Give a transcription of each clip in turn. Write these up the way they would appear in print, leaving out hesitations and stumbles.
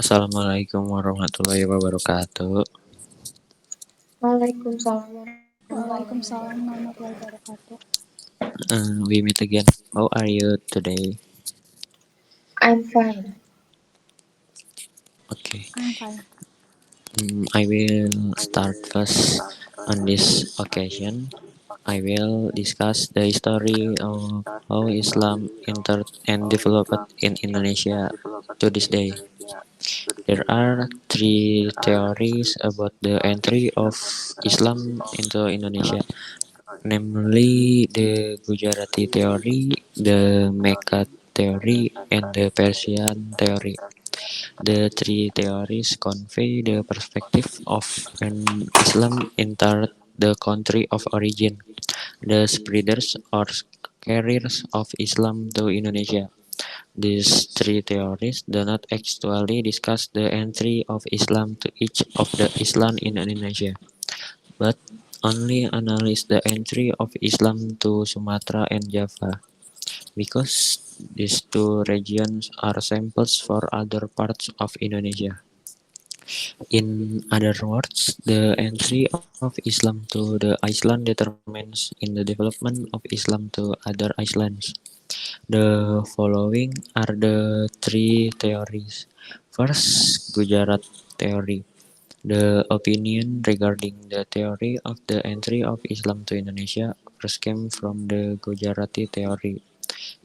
Assalamualaikum warahmatullahi wabarakatuh. Waalaikumsalam warahmatullahi Waalaikumsalam wabarakatuh. warahmatullahi wabarakatuh. We meet again. How are you today? I'm fine. Okay. I'm fine. I will start first on this occasion. I will discuss the history of how Islam entered and developed in Indonesia to this day. There are three theories about the entry of Islam into Indonesia, namely the Gujarati theory, the Mecca theory, and the Persian theory. The three theories convey the perspective of when Islam entered the country of origin, the spreaders or carriers of Islam to Indonesia. These three theories do not actually discuss the entry of Islam to each of the Islam in Indonesia, but only analyze the entry of Islam to Sumatra and Java, because these two regions are samples for other parts of Indonesia. In other words, the entry of Islam to the island determines in the development of Islam to other islands. The following are the three theories. First, Gujarat theory. The opinion regarding the theory of the entry of Islam to Indonesia first came from the Gujarati theory.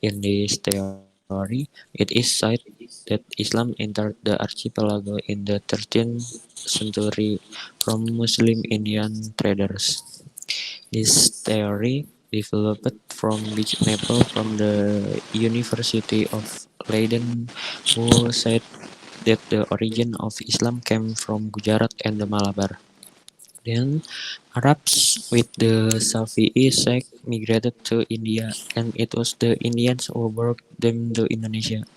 In this theory, it is said that Islam entered the archipelago in the 13th century from Muslim Indian traders. This theory developed from Big Maple from the University of Leiden, who said that the origin of Islam came from Gujarat and the Malabar. Then Arabs with the Safi'i sect migrated to India, and it was the Indians who brought them to Indonesia.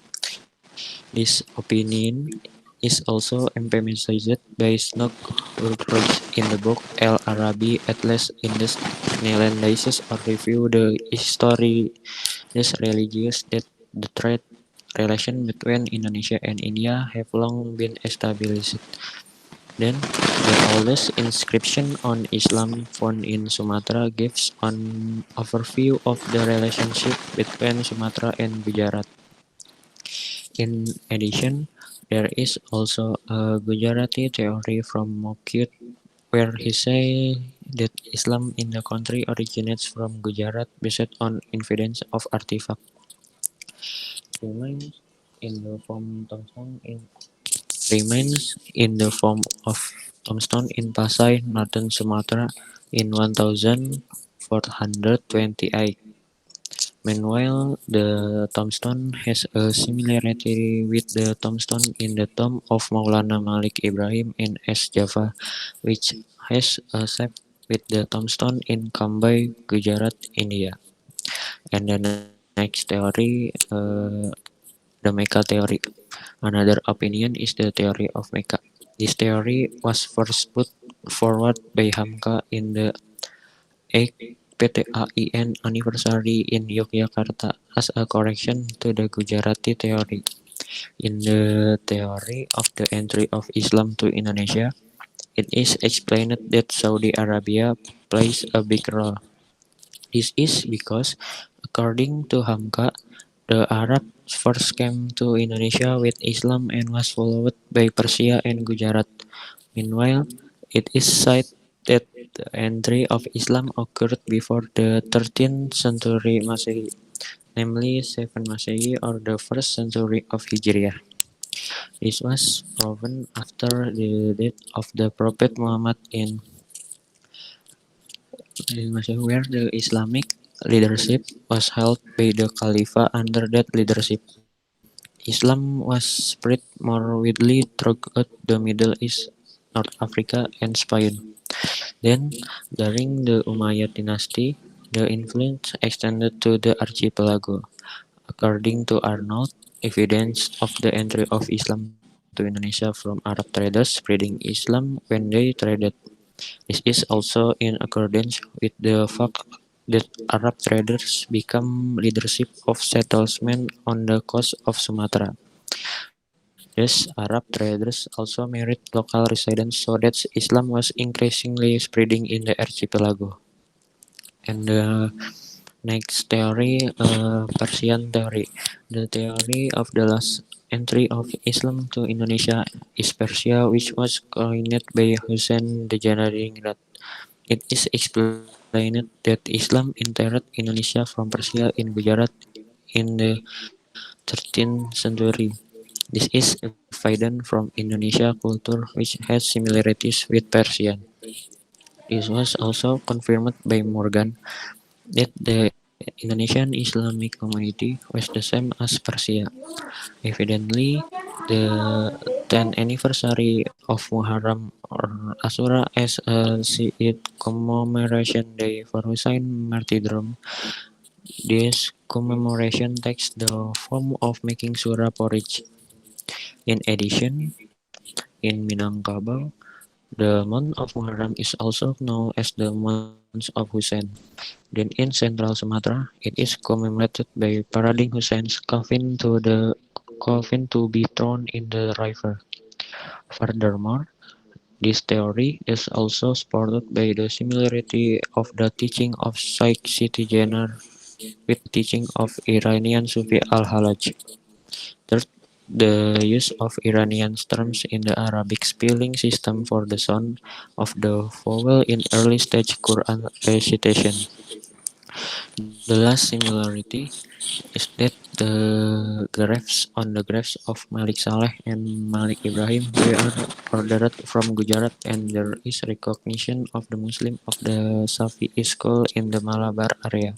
This opinion is also emphasized by Snook Ulrich in the book El Arabi Atlas Indus Neerlandaises or Review the History des Religies that the trade relation between Indonesia and India have long been established. Then, the oldest inscription on Islam found in Sumatra gives an overview of the relationship between Sumatra and Gujarat. In addition, there is also a Gujarati theory from Mokyut where he says that Islam in the country originates from Gujarat based on evidence of artifact remains in the form tombstone in remains in the form of tombstone in Pasai, Northern Sumatra in 1428. Meanwhile, the tombstone has a similarity with the tombstone in the tomb of Maulana Malik Ibrahim in East Java, which has a shape with the tombstone in Kambai, Gujarat, India. And the next theory, the Mecca theory. Another opinion is the theory of Mecca. This theory was first put forward by Hamka in the 8th PTAIN anniversary in Yogyakarta as a correction to the Gujarati theory. In the theory of the entry of Islam to Indonesia, it is explained that Saudi Arabia plays a big role. This is because, according to Hamka, the Arabs first came to Indonesia with Islam and was followed by Persia and Gujarat. Meanwhile, it is said that the entry of Islam occurred before the 13th century Masehi, namely 7 Masehi or the 1st century of Hijriah. This was proven after the death of the Prophet Muhammad in Masehi, where the Islamic leadership was held by the Khalifa. Under that leadership, Islam was spread more widely throughout the Middle East, North Africa, and Spain. Then, during the Umayyad dynasty, the influence extended to the archipelago. According to Arnold, evidence of the entry of Islam to Indonesia from Arab traders spreading Islam when they traded. This is also in accordance with the fact that Arab traders become leadership of settlement on the coast of Sumatra. Thus, Arab traders also married local residents so that Islam was increasingly spreading in the archipelago. And the next theory, Persian theory. The theory of the last entry of Islam to Indonesia is Persia, which was coined by Hussein the Jalaluddin. It is explained that Islam entered Indonesia from Persia in Gujarat in the 13th century. This is evident from Indonesia culture, which has similarities with Persian. This was also confirmed by Morgan that the Indonesian Islamic community was the same as Persia. Evidently, the 10th anniversary of Muharram or Asura as a Shiite commemoration day for Hussein martyrdom. This commemoration takes the form of making surah porridge. In addition, in Minangkabau, the month of Muharram is also known as the month of Hussein. Then in central Sumatra, it is commemorated by parading Hussein's coffin to be thrown in the river. Furthermore, this theory is also supported by the similarity of the teaching of Shaykh Siti Jenar with teaching of Iranian Sufi al-Halaj. Third, the use of Iranian terms in the Arabic spelling system for the sound of the vowel in early stage Quran recitation. The last similarity is that the graves of Malik Saleh and Malik Ibrahim were ordered from Gujarat, and there is recognition of the Muslim of the Safi school in the Malabar area.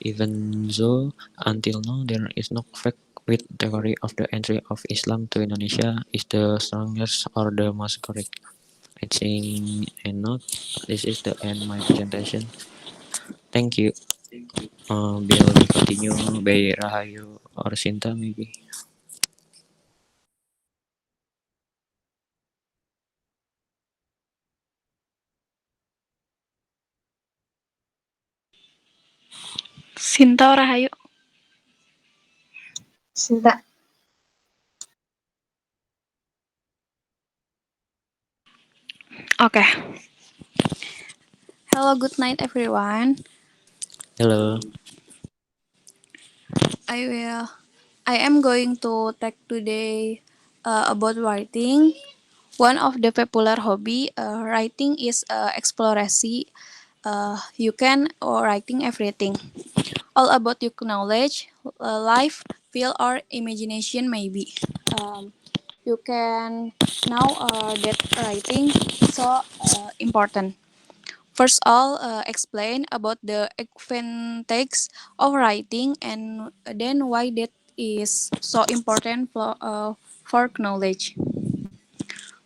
Even though until now there is no fact with theory of the entry of Islam to Indonesia is the strongest or the most correct. I think and not this is the end my presentation. Thank you. Will be continue by Rahayu or Sinta maybe. Sinta Rahayu. Sinta. Okay. Hello, good night, everyone. Hello. I will. I am going to talk today about writing. One of the popular hobby writing is exploration. You can writing everything, all about your knowledge, life, feel, or imagination maybe. Um, you can now that writing so important. First, I'll explain about the advantage of writing and then why that is so important for knowledge.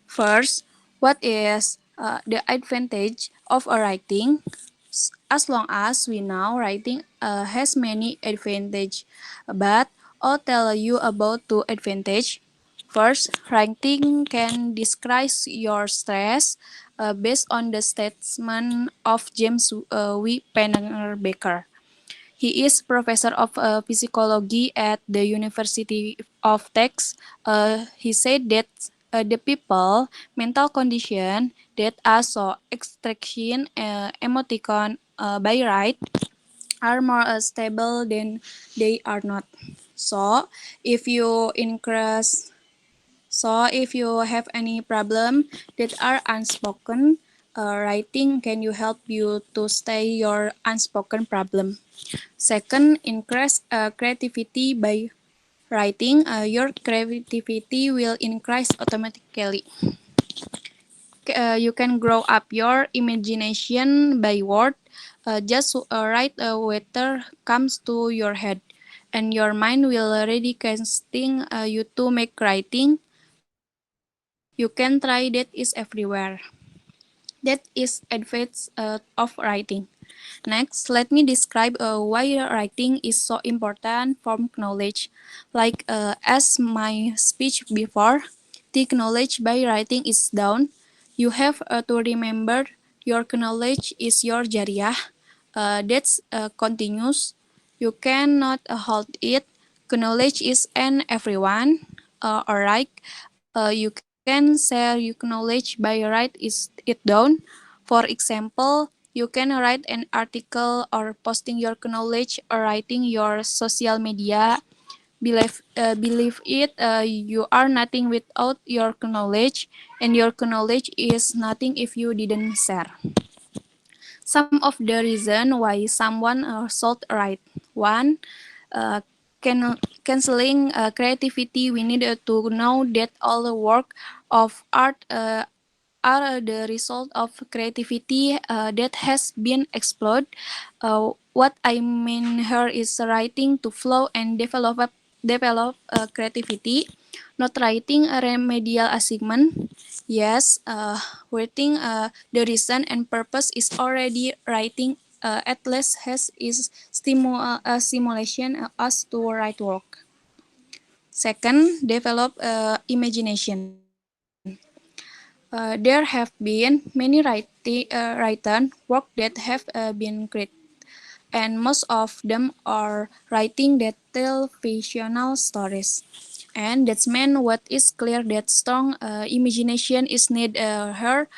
First, what is the advantage of a writing? As long as we know writing has many advantage, but I'll tell you about two advantage. First, writing can describe your stress based on the statement of James W. Pennebaker. He is professor of psychology at the University of Texas. He said that the people mental condition that are so extraction emoticon by right are more stable than they are not. So if you increase if you have any problem that are unspoken, writing can you help you to stay your unspoken problem. Second, increase creativity by writing. Your creativity will increase automatically. You can grow up your imagination by word. Just write whatever comes to your head, and your mind will already casting you to make writing. You can try that is everywhere. That is advantage of writing. Next, let me describe why writing is so important for knowledge. Like as my speech before, the knowledge by writing is down. You have to remember your knowledge is your jariah. That's continuous. You cannot halt it. Knowledge is in everyone. alright, you can share your knowledge by write it down. For example, you can write an article or posting your knowledge or writing your social media. Believe it, you are nothing without your knowledge, and your knowledge is nothing if you didn't share. Some of the reason why someone should write. One, uh, canceling creativity. We need to know that all the work of art are the result of creativity that has been explored. What I mean here is writing to flow and develop creativity, not writing a remedial assignment. Yes, writing the reason and purpose is already writing. At least has is stimulation us to write work. Second, develop imagination. There have been many written work that have been created, and most of them are writing that tell fictional stories. And that's mean what is clear that strong imagination is needed here,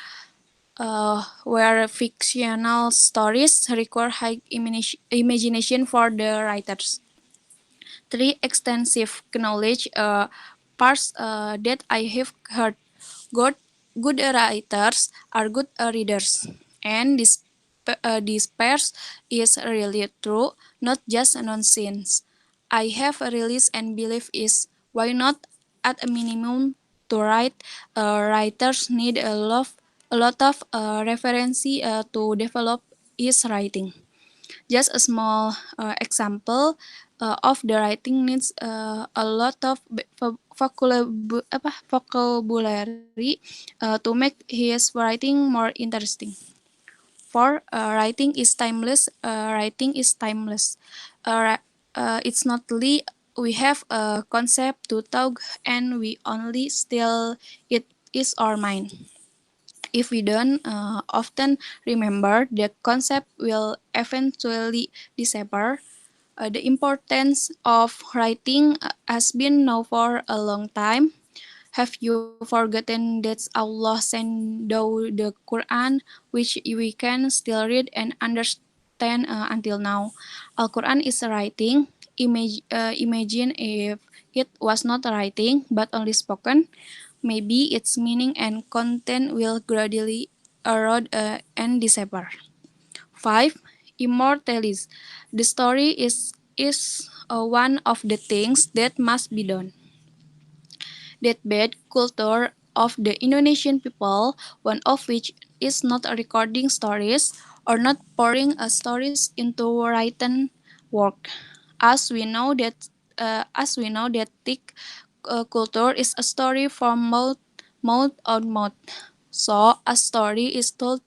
where fictional stories require high imagination for the writers. Three, extensive knowledge. Parts that I have heard. Good, good writers are good readers, and this pairs is really true, not just nonsense. I have realized and believe is why not at a minimum to write. Writers need a lot of reference to develop his writing. Just a small example of the writing needs a lot of vocabulary to make his writing more interesting. For writing is timeless. Writing is timeless. It's not only we have a concept to talk and we only still it is our mind. If we don't often remember, the concept will eventually disappear. The importance of writing has been known for a long time. Have you forgotten that Allah sent down the Quran, which we can still read and understand until now? Al Quran is a writing. Imagine if it was not a writing but only spoken. Maybe its meaning and content will gradually erode and disappear. 5. Immortalities. The story is one of the things that must be done. That bad culture of the Indonesian people, one of which is not recording stories or not pouring stories into written work. As we know that thick culture is a story from mouth on mouth. So a story is told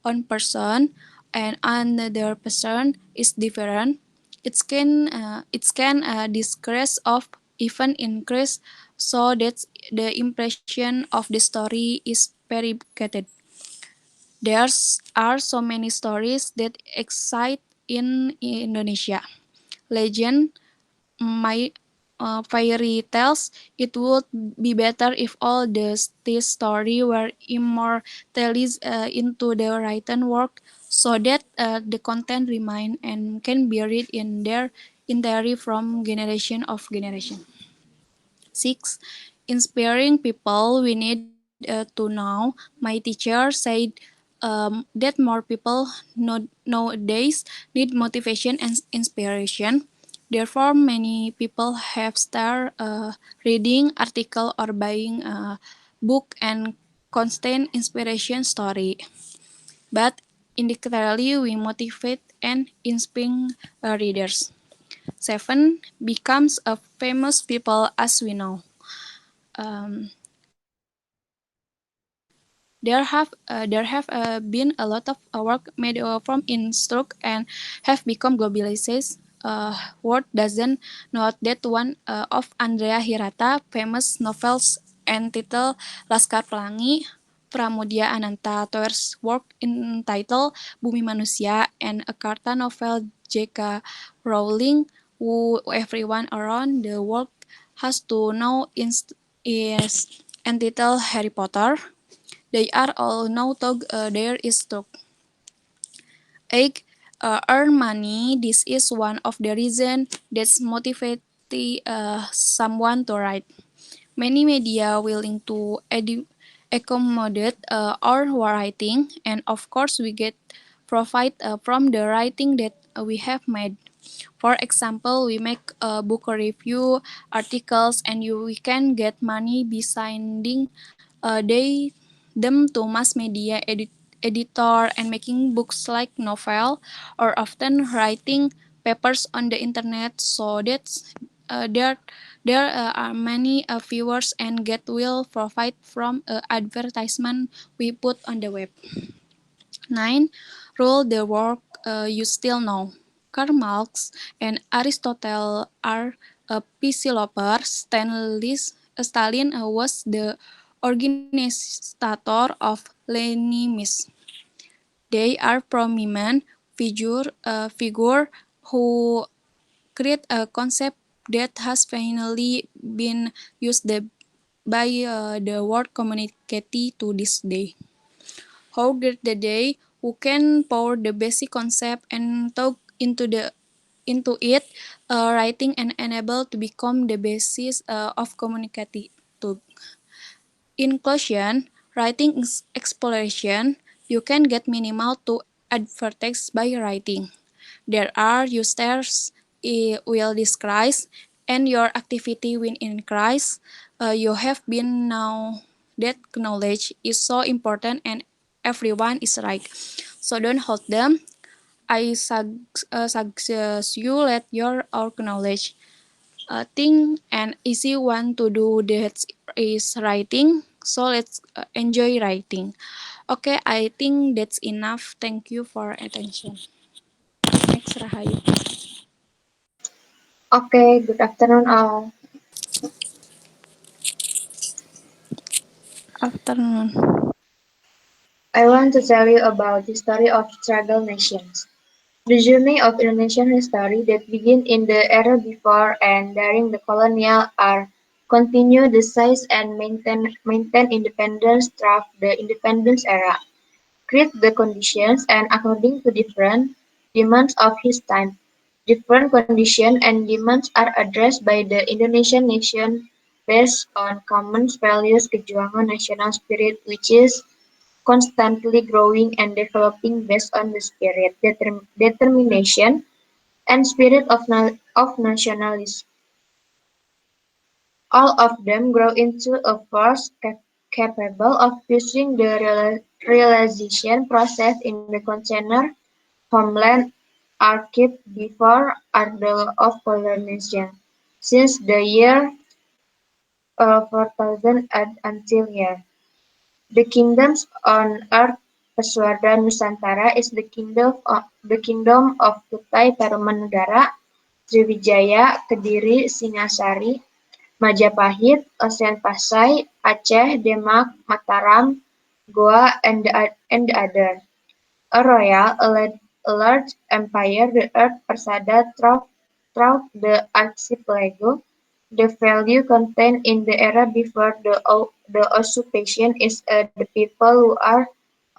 on person and another person is different. It can decrease of even increase, so that the impression of the story is fabricated. There are so many stories that excite in Indonesia. Legend, my fairy tales. It would be better if all this story were immortalized into the written work, so that the content remain and can be read in their entirety from generation of generation. 6. Inspiring people. We need to know. My teacher said that more people nowadays need motivation and inspiration. Therefore, many people have started reading article or buying a book and constant inspiration story. But indirectly, we motivate and inspire readers. 7. Becomes a famous people as we know. Um, there have been a lot of work made from Instruct and have become globalized. Word doesn't note that one of Andrea Hirata famous novels entitled Laskar Pelangi, Pramudia Ananta Toer's work entitled Bumi Manusia, and a Agatha novel J.K. Rowling, who everyone around the world has to know is entitled Harry Potter. They are all now taught there is to earn money. This is one of the reasons that's motivate someone to write. Many media willing to accommodate our writing, and of course we get profit from the writing that we have made. For example, we make book review articles, and we can get money by sending them to mass media editor and making books like novel, or often writing papers on the internet. So that's there are many viewers and get will profit from advertisement we put on the web. 9. Rule the work you still know. Karl Marx and Aristotle are Psylopers. Stalin was the organizer of Leninism. They are prominent figure who create a concept that has finally been used by the world community to this day. How did the day who can pour the basic concept and talk into it, writing and enable to become the basis of communicative. Inclusion, writing is exploration. You can get minimal to advertise by writing. There are users will describe and your activity will increase. You have been now that knowledge is so important and everyone is right. So don't hold them. I suggest you let your knowledge. Thing and easy one to do that is writing. So let's enjoy writing. Okay, I think that's enough. Thank you for attention. Next, Rahayu. Okay, good afternoon all. Afternoon. I want to tell you about the story of tribal nations. The journey of Indonesian history that began in the era before and during the colonial era continue the size and maintain independence throughout the independence era, create the conditions and according to different demands of his time. Different conditions and demands are addressed by the Indonesian nation based on common values kejuangan national spirit which is constantly growing and developing based on the spirit, determination, and spirit of nationalism. All of them grow into a force capable of pushing the realization process in the container homeland archive before Ardel of colonization, since the year 4000 and until here. The kingdoms on earth Aswada Nusantara is the kingdom of Kutai Tarumanegara, Sriwijaya, Kediri, Singasari, Majapahit, Osen Pasai, Aceh, Demak, Mataram, Goa, and the other. A royal, a large empire, the earth Persada throughout the archipelago. The value contained in the era before the usurpation is the people who are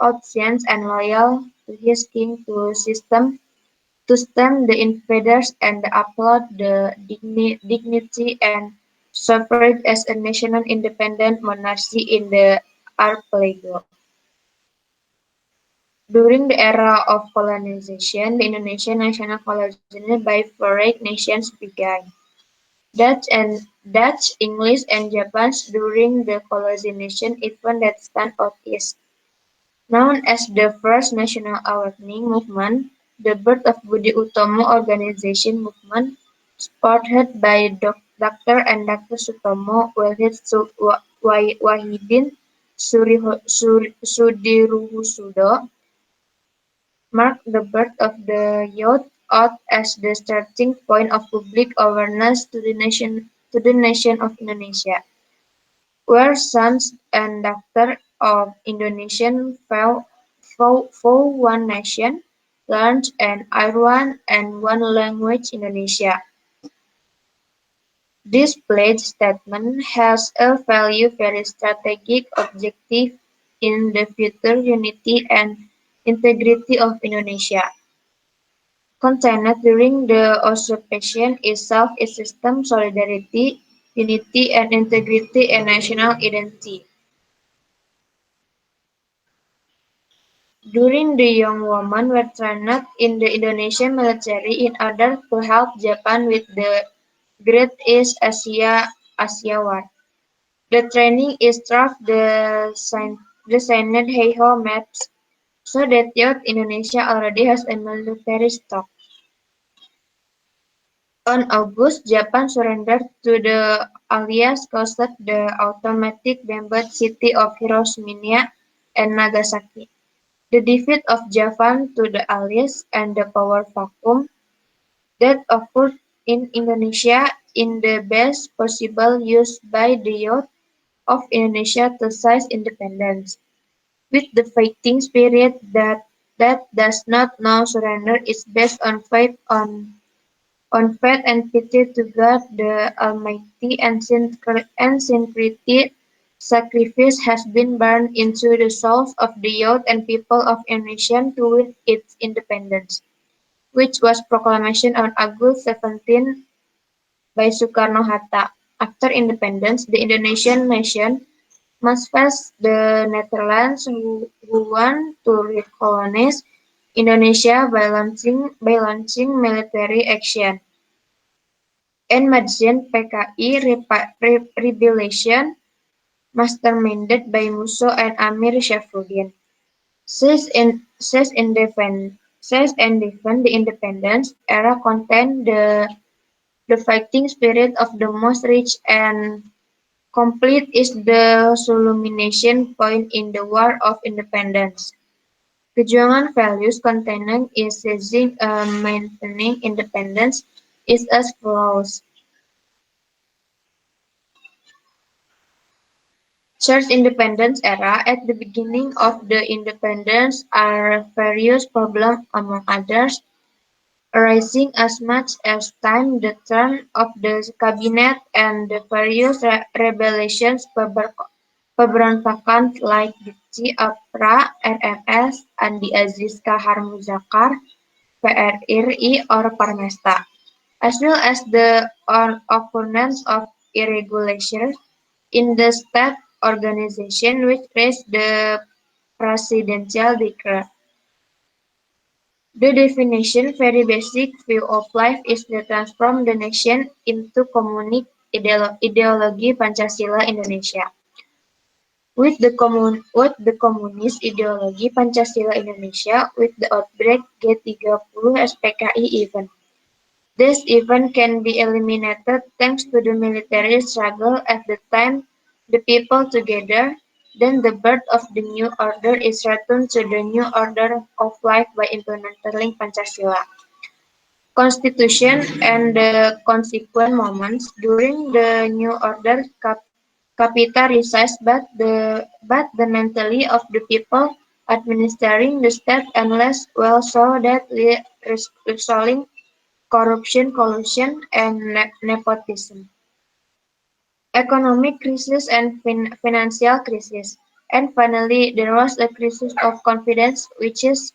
obedient and loyal to his king to stem the invaders and uphold the dignity and suffrage as a national independent monarchy in the archipelago. During the era of colonization, the Indonesian national colonization by foreign nations began. Dutch, English, and Japanese during the colonization even that stand out east. Known as the First National Awakening Movement, the birth of Budi Utomo Organization Movement, supported by Dr. and Dr. Sutomo Wahid Wahidin Sudirohusodo, marked the birth of the youth out as the starting point of public awareness to the nation of Indonesia, where sons and daughters of Indonesian for one nation, learned and Irwan and one language Indonesia. This pledge statement has a value very strategic objective in the future unity and integrity of Indonesia. Contained during the usurpation itself is system solidarity, unity and integrity and national identity. During the young women were trained in the Indonesian military in order to help Japan with the Great East Asia War. The training is through the signed Heiho maps, so that youth Indonesia already has a military stock. On August, Japan surrendered to the Allies caused the automatic bombed city of Hiroshima and Nagasaki. The defeat of Japan to the Allies and the power vacuum that occurred in Indonesia in the best possible use by the youth of Indonesia to seize independence. With the fighting spirit that does not know surrender is based on faith and pity to God the Almighty and sincerity, sacrifice has been burned into the souls of the youth and people of a nation to win its independence, which was proclamation on August 17 by Soekarno-Hatta. After independence, the Indonesian nation must face the Netherlands who want to recolonize Indonesia by launching military action. Imagine PKI rebellion masterminded by Musso and Amir Saifuddin. Seize and defend the independence era contained the fighting spirit of the most rich and complete is the culmination point in the War of Independence. Perjuangan values contained in seizing and maintaining independence is as follows. Church independence era. At the beginning of the independence are various problems, among others, arising as much as time the turn of the cabinet and the various rebellions pemberontakan like Diksi Apra, RRS, Andi Aziz Kahar Muzakar, PRRI or Parmesta, as well as the occurrence of irregularities in the state organization which raised the presidential decree. The definition, very basic view of life is to transform the nation into communic ideology Pancasila Indonesia. With the communist ideology Pancasila Indonesia with the outbreak G30 SPKI event. This event can be eliminated thanks to the military struggle at the time the people together, then the birth of the new order is returned to the new order of life by implementing Pancasila Constitution and the consequent moments during the new order Kapita resides but the mentally of the people administering the state and less well so that resolving corruption, collusion, and nepotism, economic crisis and financial crisis. And finally, there was a crisis of confidence, which is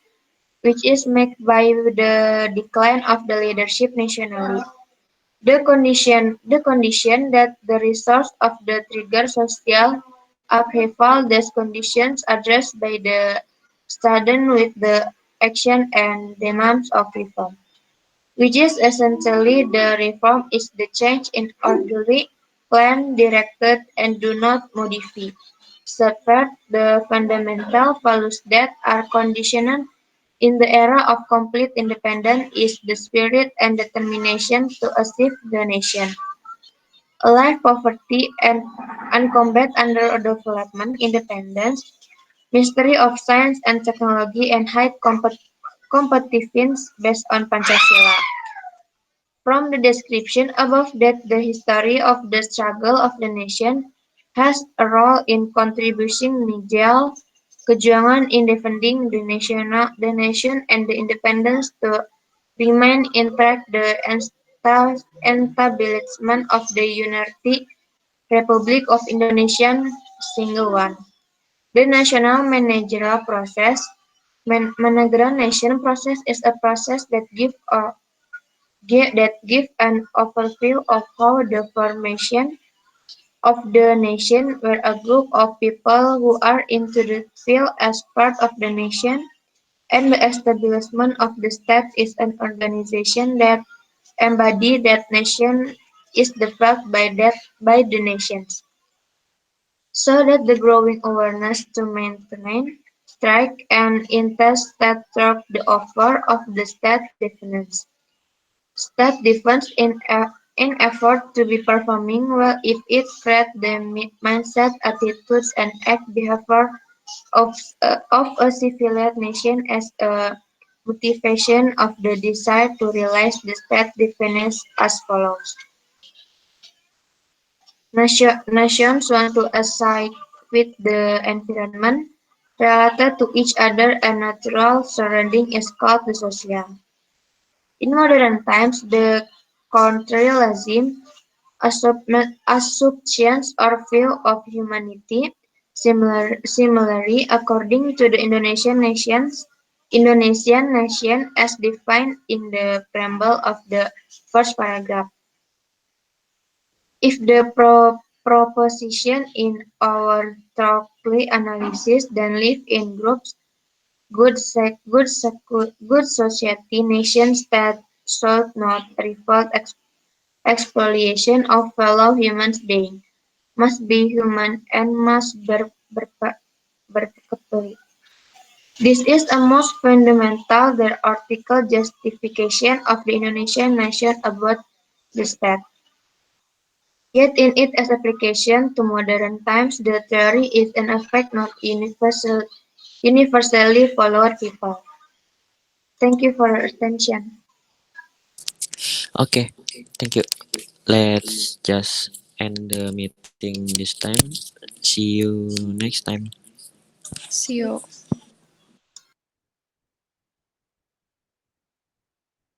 made by the decline of the leadership nationally. The condition that the resource of the trigger social upheaval, these conditions addressed by the student with the action and demands of reform, which is essentially the reform is the change in orderly, planned, directed, and do not modify, subvert the fundamental values that are conditional in the era of complete independence is the spirit and determination to achieve the nation. Alive poverty and combat underdevelopment, independence, mystery of science and technology, and high competitiveness based on Pancasila. From the description above that the history of the struggle of the nation has a role in contributing Nigel kejuangan in defending the nation and the independence to remain intact. The establishment of the United Republic of Indonesia single one. The national managerial process, managerial nation process is a process that give an overview of how the formation of the nation, where a group of people who are into the field as part of the nation, and the establishment of the state is an organization that embody that nation is developed by the nations, so that the growing awareness to maintain, strike, and intense state through the offer of the state defense. State defense in effort to be performing well if it creates the mindset, attitudes, and act behavior of a civilized nation as a motivation of the desire to realize the state defense as follows. Nations want to associate with the environment related to each other and natural surrounding is called the social. In modern times, the contrarianism assumptions or view of humanity. Similarly, according to the Indonesian nation as defined in the preamble of the first paragraph. If the proposition in our thoroughly analysis then live in groups, good society nations that should not revolt expoliation of fellow human beings, must be human and must berkepuri. This is a most fundamental the article justification of the Indonesian nation about the state. Yet in its application to modern times, the theory is in effect not universally followed people. Thank you for your attention. Okay, thank you. Let's just end the meeting this time. See you next time. See you.